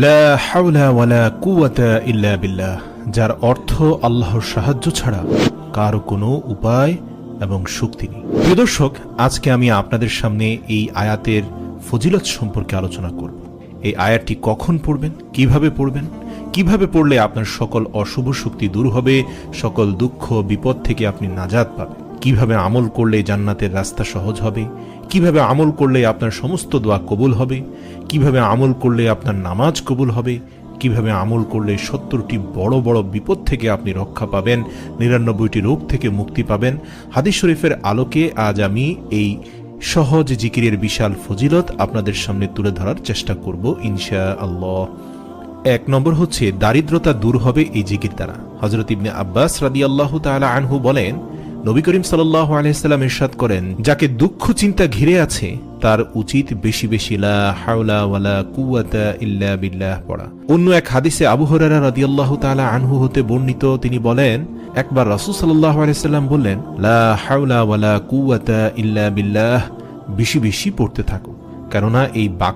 লা হাওলা ওয়ালা কুওয়াতা ইল্লা বিল্লাহ, যার অর্থ আল্লাহর সাহায্য ছাড়া কারো কোনো উপায় এবং শক্তি নেই। প্রিয় দর্শক, আজকে আমি আপনাদের সামনে এই আয়াতের ফজিলত সম্পর্কে আলোচনা করব। এই আয়াতটি কখন পড়বেন, কিভাবে পড়বেন, কিভাবে পড়লে আপনার সকল অশুভ শক্তি দূর হবে, সকল দুঃখ বিপদ থেকে আপনি নাজাত পাবেন, কিভাবে আমল করলে জান্নাতের রাস্তা সহজ হবে, কিভাবে আমল করলে আপনার সমস্ত দোয়া কবুল হবে, কিভাবে আমল করলে আপনার নামাজ কবুল হবে, কিভাবে আমল করলে 70টি বড় বড় বিপদ থেকে আপনি রক্ষা পাবেন, 99টি রোগ থেকে মুক্তি পাবেন। হাদিস শরীফের আলোকে আজ আমি এই সহজ জিকিরের বিশাল ফজিলত আপনাদের সামনে তুলে ধরার চেষ্টা করব ইনশাআল্লাহ। 1 নম্বর হচ্ছে দারিদ্রতা দূর হবে এই জিকির দ্বারা। হযরত ইবনে আব্বাস রাদিয়াল্লাহু তাআলা আনহু বলেন, নবী করিম সাল্লাল্লাহু আলাইহি সাল্লাম ইরশাদ করেন, যাকে দুঃখ চিন্তা ঘিরে আছে তার উচিত বেশি বেশি লা হাওলা ওয়ালা কুওয়াতা ইল্লা বিল্লাহ পড়া। অন্য এক হাদিসে আবু হুরায়রা রাদিয়াল্লাহু তাআলা আনহু হতে বর্ণিত, তিনি বলেন, একবার রাসূল সাল্লাল্লাহু আলাইহি সাল্লাম বললেন, লা হাওলা ওয়ালা কুওয়াতা ইল্লা বিল্লাহ, বেশি বেশি পড়তে থাকো, কেননা এই বাক্য